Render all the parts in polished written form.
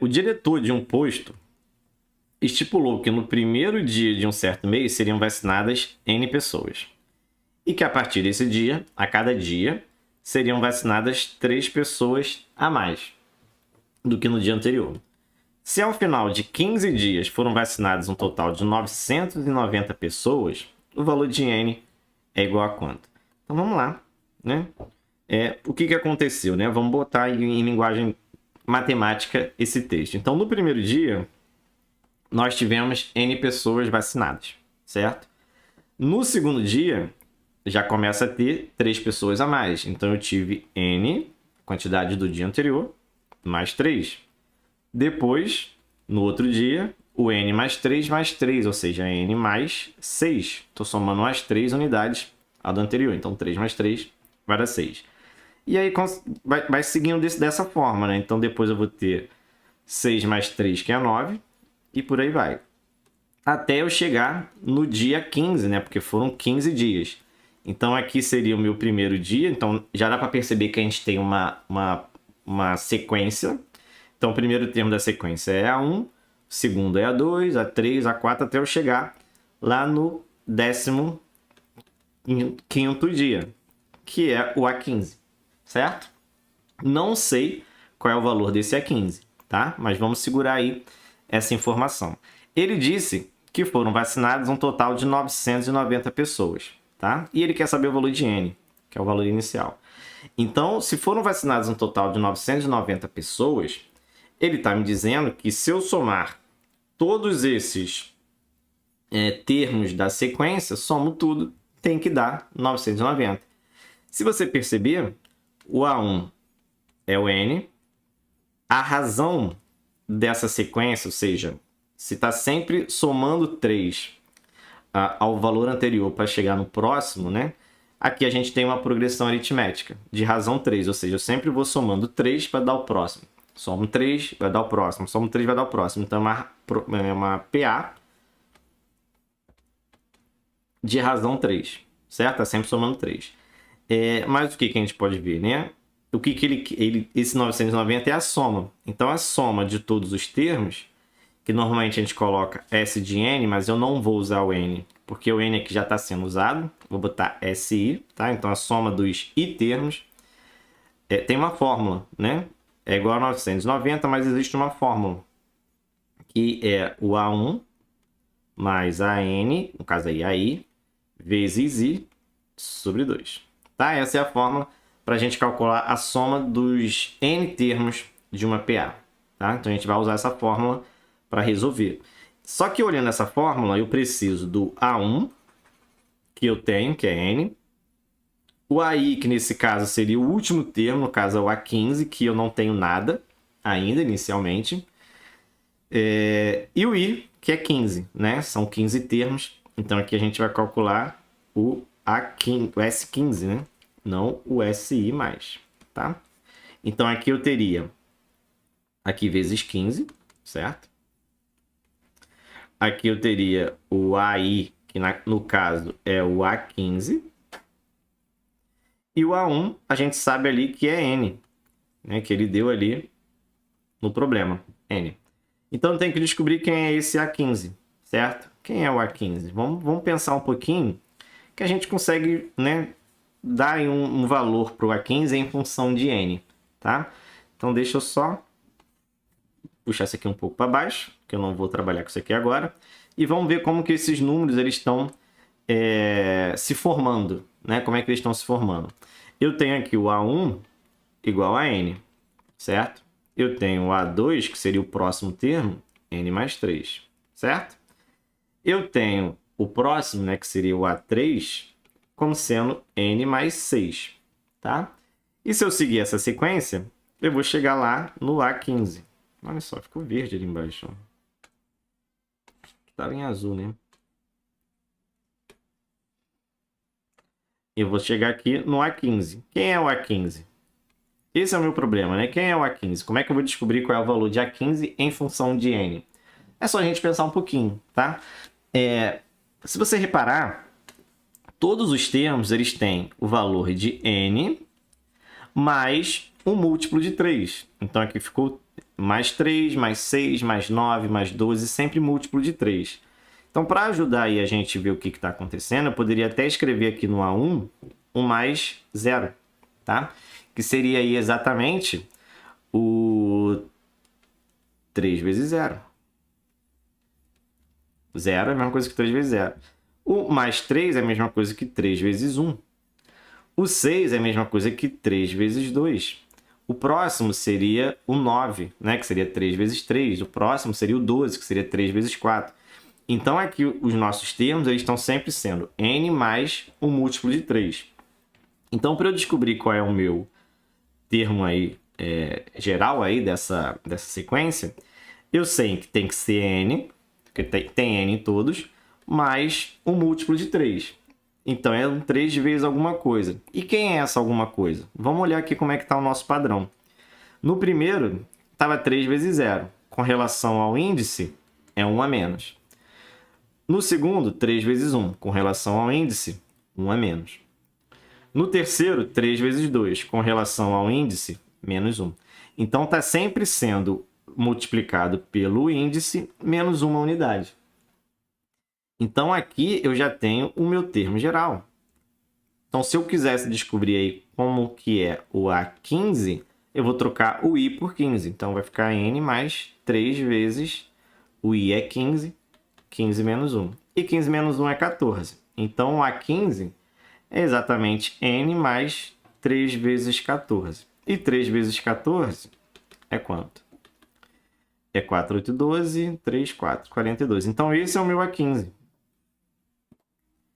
O diretor de um posto estipulou que no primeiro dia de um certo mês seriam vacinadas N pessoas. E que a partir desse dia, a cada dia, seriam vacinadas 3 pessoas a mais do que no dia anterior. Se ao final de 15 dias foram vacinadas um total de 990 pessoas, o valor de N é igual a quanto? Então vamos lá, né? O que aconteceu, né? Vamos botar em linguagem matemática esse texto. Então, no primeiro dia, nós tivemos N pessoas vacinadas, certo? No segundo dia, já começa a ter 3 pessoas a mais. Então, eu tive N, quantidade do dia anterior, mais 3. Depois, no outro dia, o N mais 3, ou seja, N mais 6. Estou somando as 3 unidades ao do anterior. Então, 3 mais 3 vai dar 6. E aí vai seguindo dessa forma, né? Então, depois eu vou ter 6 mais 3, que é 9, e por aí vai. Até eu chegar no dia 15, né? Porque foram 15 dias. Então, aqui seria o meu primeiro dia. Então, já dá para perceber que a gente tem uma sequência. Então, o primeiro termo da sequência é A1, o segundo é A2, A3, A4, até eu chegar lá no 15º dia, que é o A15, certo? Não sei qual é o valor desse A15, tá? Mas vamos segurar aí essa informação. Ele disse que foram vacinadas um total de 990 pessoas, tá? E ele quer saber o valor de N, que é o valor inicial. Então, se foram vacinadas um total de 990 pessoas, ele está me dizendo que se eu somar todos esses termos da sequência, somo tudo, tem que dar 990. Se você perceber, o A1 é o N. A razão dessa sequência, ou seja, se está sempre somando 3 ao valor anterior para chegar no próximo, né? Aqui a gente tem uma progressão aritmética de razão 3, ou seja, eu sempre vou somando 3 para dar o próximo. Somo 3, vai dar o próximo. Somo 3, vai dar o próximo. Então, é uma PA de razão 3, certo? Está sempre somando 3. Mas o que a gente pode ver, né? O que esse 990 é a soma. Então, a soma de todos os termos, que normalmente a gente coloca S de N, mas eu não vou usar o N, porque o N aqui já está sendo usado. Vou botar SI, tá? Então, a soma dos I termos tem uma fórmula, né? É igual a 990, mas existe uma fórmula, que é o A1 mais AN, no caso aí AI, vezes I sobre 2. Tá? Essa é a fórmula para a gente calcular a soma dos N termos de uma PA. Tá? Então, a gente vai usar essa fórmula para resolver. Só que olhando essa fórmula, eu preciso do A1, que eu tenho, que é N. O AI, que nesse caso seria o último termo, no caso é o A15, que eu não tenho nada ainda inicialmente. E o I, que é 15, né? São 15 termos. Então aqui a gente vai calcular o A15, o S15, né? Não o SI mais, tá? Então aqui eu teria aqui vezes 15, certo? Aqui eu teria o AI, que no caso é o A15. E o A1, a gente sabe ali que é N, né? Que ele deu ali no problema, N. Então, tem que descobrir quem é esse A15, certo? Quem é o A15? Vamos pensar um pouquinho, que a gente consegue, né, dar um valor para o A15 em função de N, tá? Então, deixa eu só puxar isso aqui um pouco para baixo, que eu não vou trabalhar com isso aqui agora. E vamos ver como que esses números eles estão se formando, né? Como é que eles estão se formando? Eu tenho aqui o A1 igual a N, certo? Eu tenho o A2, que seria o próximo termo, N mais 3, certo? Eu tenho o próximo, né, que seria o A3, como sendo N mais 6, tá? E se eu seguir essa sequência, eu vou chegar lá no A15. Olha só, ficou verde ali embaixo. Estava em azul, né? Eu vou chegar aqui no A15. Quem é o A15? Esse é o meu problema, né? Quem é o A15? Como é que eu vou descobrir qual é o valor de A15 em função de N? É só a gente pensar um pouquinho, tá? Se você reparar, todos os termos eles têm o valor de N mais um múltiplo de 3. Então, aqui ficou mais 3, mais 6, mais 9, mais 12, sempre múltiplo de 3. Então, para ajudar aí a gente ver o que está acontecendo, eu poderia até escrever aqui no A1 um mais 0, tá? Que seria aí exatamente o 3 vezes 0. 0 é a mesma coisa que 3 vezes 0. O mais 3 é a mesma coisa que 3 vezes 1. O 6 é a mesma coisa que 3 vezes 2. O próximo seria o 9, né? Que seria 3 vezes 3. O próximo seria o 12, que seria 3 vezes 4. Então, aqui os nossos termos eles estão sempre sendo n mais o múltiplo de 3. Então, para eu descobrir qual é o meu termo aí, geral aí dessa sequência, eu sei que tem que ser n, porque tem n em todos, mais o múltiplo de 3. Então, é 3 vezes alguma coisa. E quem é essa alguma coisa? Vamos olhar aqui como é que está o nosso padrão. No primeiro, estava 3 vezes 0. Com relação ao índice, é 1 a menos. No segundo, 3 vezes 1. Com relação ao índice, 1 a menos. No terceiro, 3 vezes 2. Com relação ao índice, menos 1. Então, está sempre sendo multiplicado pelo índice menos uma unidade. Então, aqui eu já tenho o meu termo geral. Então, se eu quisesse descobrir aí como que é o A15, eu vou trocar o I por 15. Então, vai ficar N mais 3 vezes o I é 15, 15 menos 1. E 15 menos 1 é 14. Então, o A15 é exatamente N mais 3 vezes 14. E 3 vezes 14 é quanto? É 4, 8, 12, 3, 4, 42. Então, esse é o meu A15.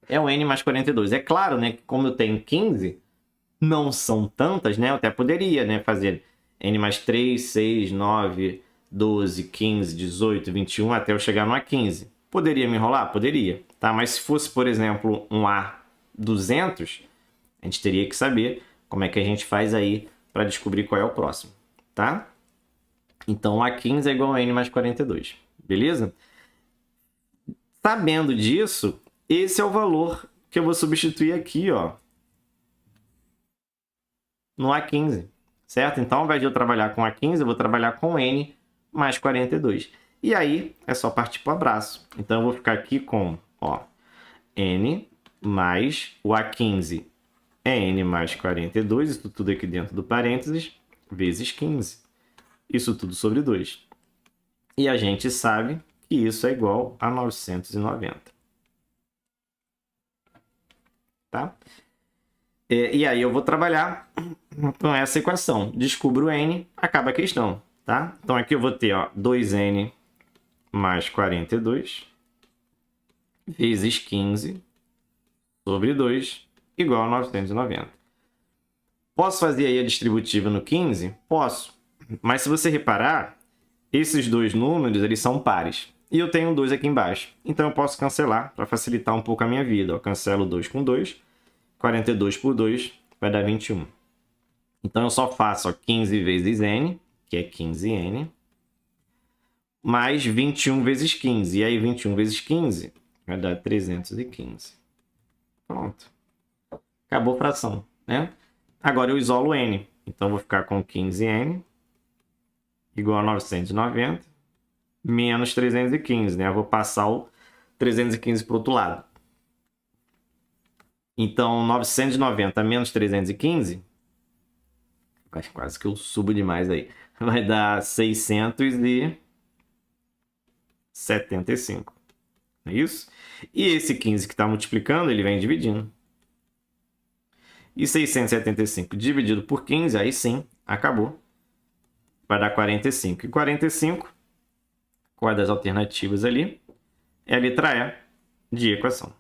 É o N mais 42. É claro, né, que como eu tenho 15, não são tantas, né? Eu até poderia, né, fazer N mais 3, 6, 9, 12, 15, 18, 21, até eu chegar no A15. Poderia me enrolar? Poderia. Tá? Mas se fosse, por exemplo, um A200, a gente teria que saber como é que a gente faz aí para descobrir qual é o próximo. Tá? Então, A15 é igual a N mais 42. Beleza? Sabendo disso, esse é o valor que eu vou substituir aqui, ó, no A15, certo? Então, ao invés de eu trabalhar com A15, eu vou trabalhar com N mais 42. E aí, é só partir para o abraço. Então, eu vou ficar aqui com, ó, N mais o A15 é N mais 42, isso tudo aqui dentro do parênteses, vezes 15. Isso tudo sobre 2. E a gente sabe que isso é igual a 990. Tá? E aí eu vou trabalhar com essa equação. Descubro N, acaba a questão. Tá? Então aqui eu vou ter, ó, 2N mais 42 vezes 15 sobre 2 igual a 990. Posso fazer aí a distributiva no 15? Posso. Mas se você reparar, esses dois números eles são pares. E eu tenho 2 aqui embaixo. Então eu posso cancelar para facilitar um pouco a minha vida. Eu cancelo 2 com 2. 42 por 2 vai dar 21. Então eu só faço, ó, 15 vezes N, que é 15N, mais 21 vezes 15. E aí 21 vezes 15 vai dar 315. Pronto. Acabou a fração, né? Agora eu isolo N. Então eu vou ficar com 15N igual a 990 menos 315, né? Eu vou passar o 315 para o outro lado. Então, 990 menos 315, quase que eu subo demais aí, vai dar 675. É isso? E esse 15 que está multiplicando, ele vem dividindo. E 675 dividido por 15, aí sim, acabou. Vai dar 45. E 45, qual é das alternativas ali? É a letra E de equação.